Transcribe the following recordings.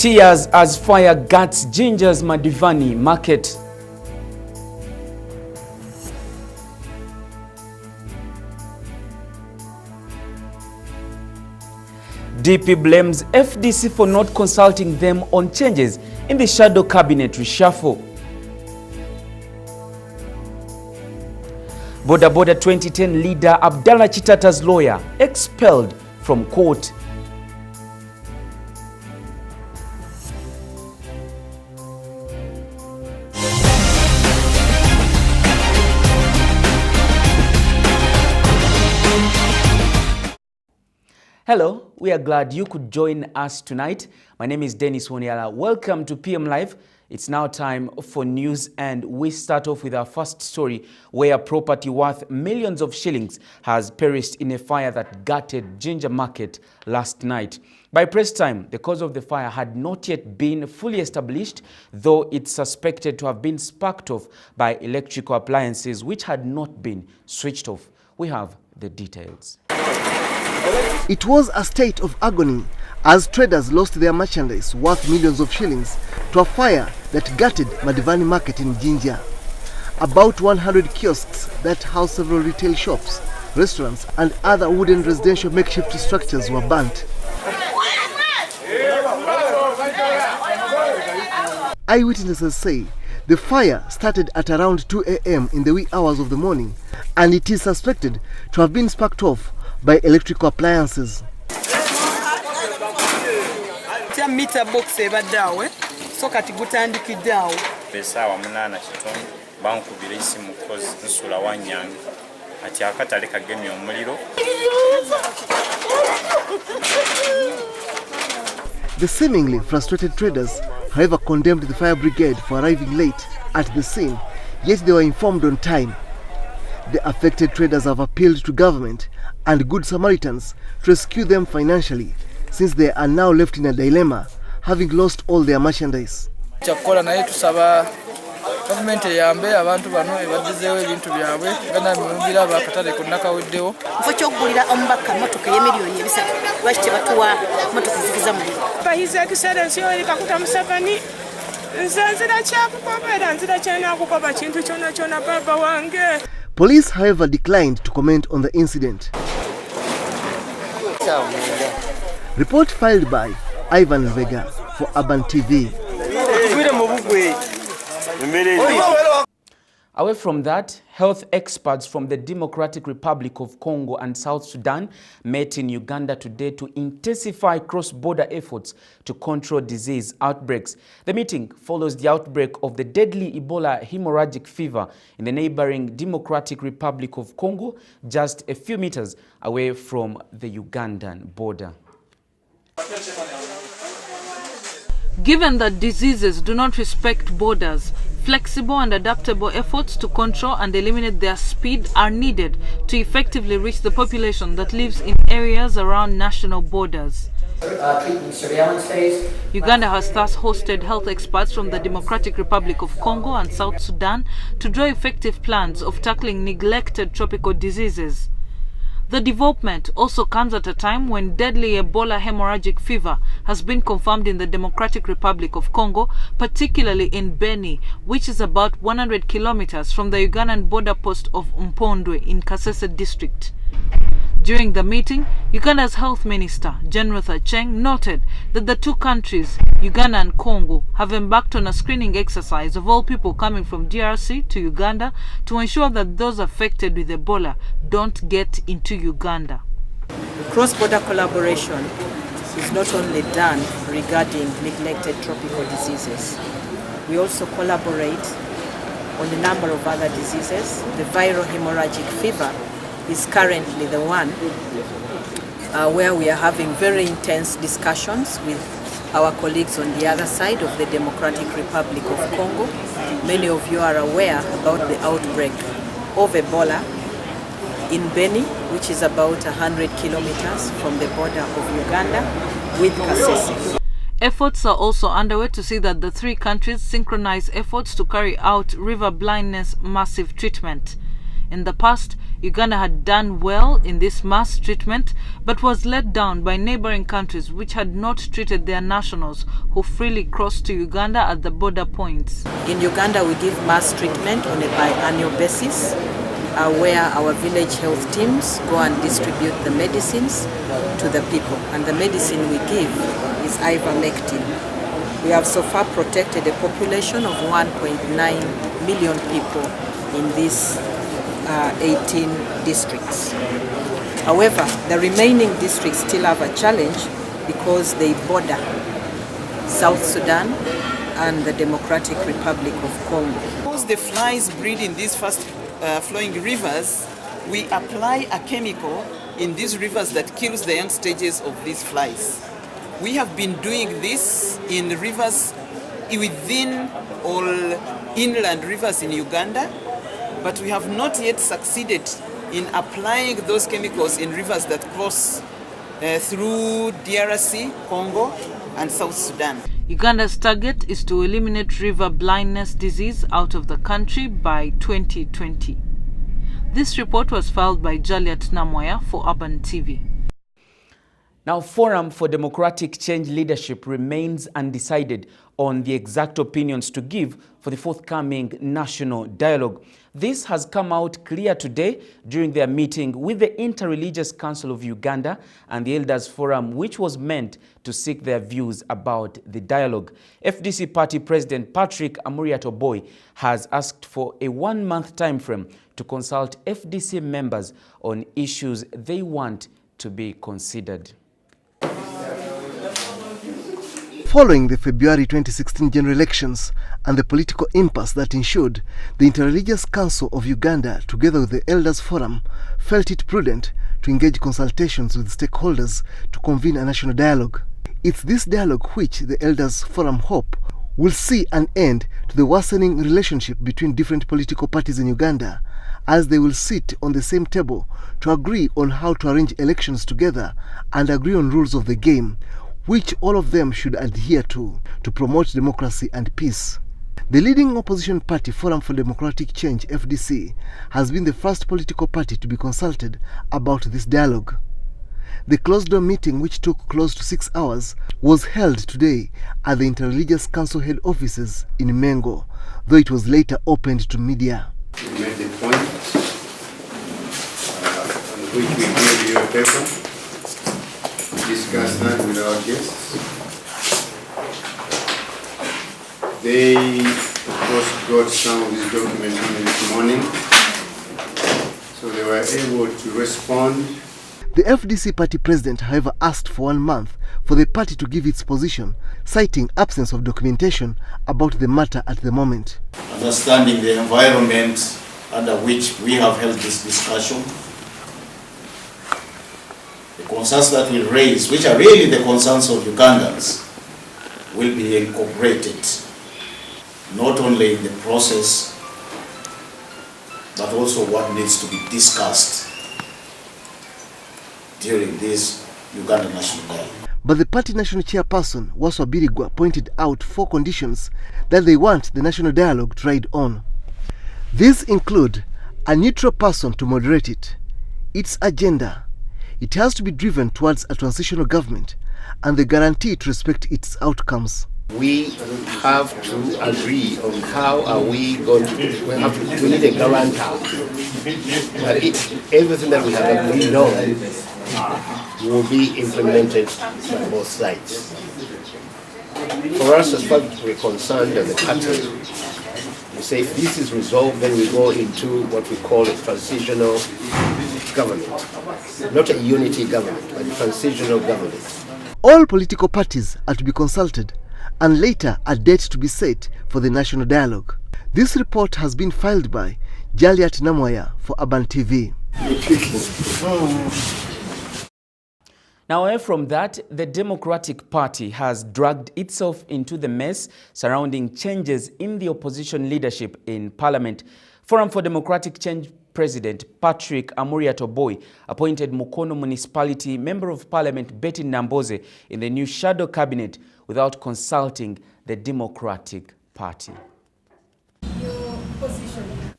Tears as fire guts Ginger's Madivani market. DP blames FDC for not consulting them on changes in the shadow cabinet reshuffle. Boda Boda 2010 leader Abdallah Chitata's lawyer expelled from court. Hello, we are glad you could join us tonight. My name is Denis Woniala. Welcome to PM Live. It's now time for news, and we start off with our first story where property worth millions of shillings has perished in a fire that gutted Ginger Market last night. By press time, the cause of the fire had not yet been fully established, though it's suspected to have been sparked off by electrical appliances which had not been switched off. We have the details. It was a state of agony as traders lost their merchandise worth millions of shillings to a fire that gutted Madivani Market in Jinja. About 100 kiosks that house several retail shops, restaurants and other wooden residential makeshift structures were burnt. Eyewitnesses say the fire started at around 2 a.m. in the wee hours of the morning, and it is suspected to have been sparked off by electrical appliances. Meter box ebaddawe so kati gutandikiddeawo besaawa 8 kitono bankubira isimu kozi nsula wanyange ati akatale kagemye omuliro. The seemingly frustrated traders, however, condemned the fire brigade for arriving late at the scene, yet they were informed on time. The affected traders have appealed to government and Good Samaritans to rescue them financially, since they are now left in a dilemma, having lost all their merchandise. Chakola naye tusaba government eyambe abantu bano ebaddizeewo ebintu byabwe gana mumbira abakatale kunnaka weddewo mfo kyokugulira omubaka motoka y'emiliyoni ebisatu lwaki tebatuwa motoka zigiza muliro. His Excellency Yoweri Kaguta Museveni nzira kyakukoba era nzira kyanakukoba kintu kyonna kyonna papa wange. Police, however, declined to comment on the incident. Report filed by Ivan Vega for Urban TV. Away from that, health experts from the Democratic Republic of Congo and South Sudan met in Uganda today to intensify cross-border efforts to control disease outbreaks. The meeting follows the outbreak of the deadly Ebola hemorrhagic fever in the neighboring Democratic Republic of Congo, just a few meters away from the Ugandan border. Given that diseases do not respect borders, flexible and adaptable efforts to control and eliminate their speed are needed to effectively reach the population that lives in areas around national borders. Uganda has thus hosted health experts from the Democratic Republic of Congo and South Sudan to draw effective plans of tackling neglected tropical diseases. The development also comes at a time when deadly Ebola hemorrhagic fever has been confirmed in the Democratic Republic of Congo, particularly in Beni, which is about 100 kilometers from the Ugandan border post of Mpondwe in Kasese district. During the meeting, Uganda's Health Minister, Jenrotha Cheng, noted that the two countries, Uganda and Congo, have embarked on a screening exercise of all people coming from DRC to Uganda to ensure that those affected with Ebola don't get into Uganda. Cross-border collaboration is not only done regarding neglected tropical diseases. We also collaborate on a number of other diseases. The viral hemorrhagic fever is currently the one where we are having very intense discussions with our colleagues on the other side of the Democratic Republic of Congo. Many of you are aware about the outbreak of Ebola in Beni, which is about 100 kilometers from the border of Uganda with Kasese. Efforts are also underway to see that the three countries synchronize efforts to carry out river blindness massive treatment. In the past, Uganda had done well in this mass treatment, but was let down by neighboring countries which had not treated their nationals who freely crossed to Uganda at the border points. In Uganda, we give mass treatment on a biannual basis, where our village health teams go and distribute the medicines to the people. And the medicine we give is ivermectin. We have so far protected a population of 1.9 million people in these 18 districts. However, the remaining districts still have a challenge because they border South Sudan and the Democratic Republic of Congo. Because the flies breed in these fast flowing rivers, we apply a chemical in these rivers that kills the young stages of these flies. We have been doing this in rivers within all inland rivers in Uganda, but we have not yet succeeded in applying those chemicals in rivers that cross through DRC, Congo, and South Sudan. Uganda's target is to eliminate river blindness disease out of the country by 2020. This report was filed by Juliet Namoya for Urban TV. Now, Forum for Democratic Change leadership remains undecided on the exact opinions to give for the forthcoming national dialogue. This has come out clear today during their meeting with the Interreligious Council of Uganda and the Elders Forum, which was meant to seek their views about the dialogue. FDC Party President Patrick Amuriat-Oboy has asked for a one-month time frame to consult FDC members on issues they want to be considered. Following the February 2016 general elections and the political impasse that ensued, the Interreligious Council of Uganda, together with the Elders Forum, felt it prudent to engage consultations with stakeholders to convene a national dialogue. It's this dialogue which the Elders Forum hope will see an end to the worsening relationship between different political parties in Uganda, as they will sit on the same table to agree on how to arrange elections together and agree on rules of the game, which all of them should adhere to promote democracy and peace. The leading opposition party, Forum for Democratic Change, FDC, has been the first political party to be consulted about this dialogue. The closed-door meeting, which took close to 6 hours, was held today at the Interreligious Council head offices in Mengo, though it was later opened to media. We made the point on which we gave you a paper. Discuss that with our guests. They, of course, got some of these documents in this morning, so they were able to respond. The FDC party president, however, asked for 1 month for the party to give its position, citing absence of documentation about the matter at the moment. Understanding the environment under which we have held this discussion, the concerns that we raise, which are really the concerns of Ugandans, will be incorporated not only in the process, but also what needs to be discussed during this Uganda National Dialogue. But the party national chairperson, Waswa Birigwa, pointed out 4 conditions that they want the national dialogue to ride on. These include a neutral person to moderate it, its agenda, it has to be driven towards a transitional government, and the guarantee to respect its outcomes. We have to agree on how are we going to do it. We need a guarantee that everything that we have agreed on will be implemented by both sides. For us, as far as we're concerned as a country, we say if this is resolved, then we go into what we call a transitional government. Not a unity government, but a transitional government. All political parties are to be consulted, and later a date to be set for the national dialogue. This report has been filed by Juliet Namoya for Urban TV. Now, away from that, the Democratic Party has dragged itself into the mess surrounding changes in the opposition leadership in Parliament. Forum for Democratic Change President Patrick Amuriat-Oboy appointed Mukono Municipality Member of Parliament Betty Namboze in the new shadow cabinet without consulting the Democratic Party.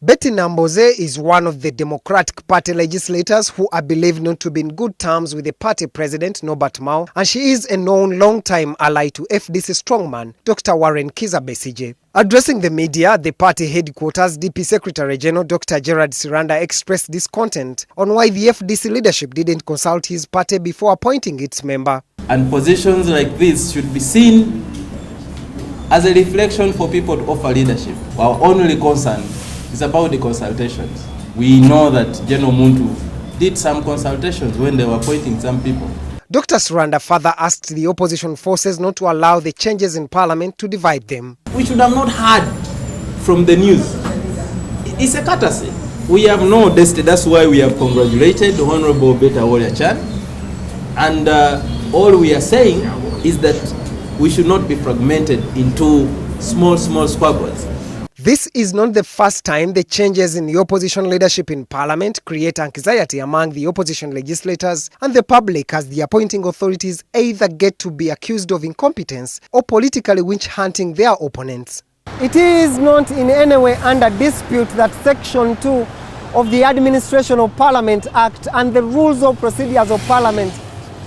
Betty Namboze is one of the Democratic Party legislators who are believed not to be in good terms with the party president, Norbert Mao, and she is a known long-time ally to FDC strongman, Dr. Warren Kizza Besigye. Addressing the media at the party headquarters, DP Secretary General Dr. Gerard Siranda expressed discontent on why the FDC leadership didn't consult his party before appointing its member. And positions like this should be seen as a reflection for people to offer leadership. Our only concern is about the consultations. We know that General Muntu did some consultations when they were appointing some people. Dr. Siranda further asked the opposition forces not to allow the changes in parliament to divide them. We should have not heard from the news. It's a courtesy. We have no destiny. That's why we have congratulated the Honorable Beta Warrior-Chan. And all we are saying is that we should not be fragmented into small squabbles. This is not the first time the changes in the opposition leadership in parliament create anxiety among the opposition legislators and the public, as the appointing authorities either get to be accused of incompetence or politically witch-hunting their opponents. It is not in any way under dispute that Section 2 of the Administration of Parliament Act and the Rules of Procedures of Parliament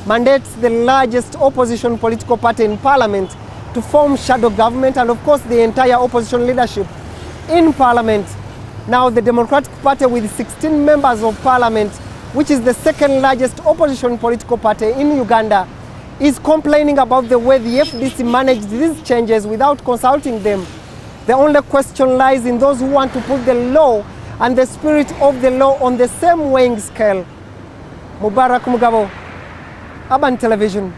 mandates the largest opposition political party in Parliament to form shadow government, and of course the entire opposition leadership in Parliament. Now the Democratic Party, with 16 members of Parliament, which is the second largest opposition political party in Uganda, is complaining about the way the FDC managed these changes without consulting them. The only question lies in those who want to put the law and the spirit of the law on the same weighing scale. Mubarak Mugabo, Urban Television.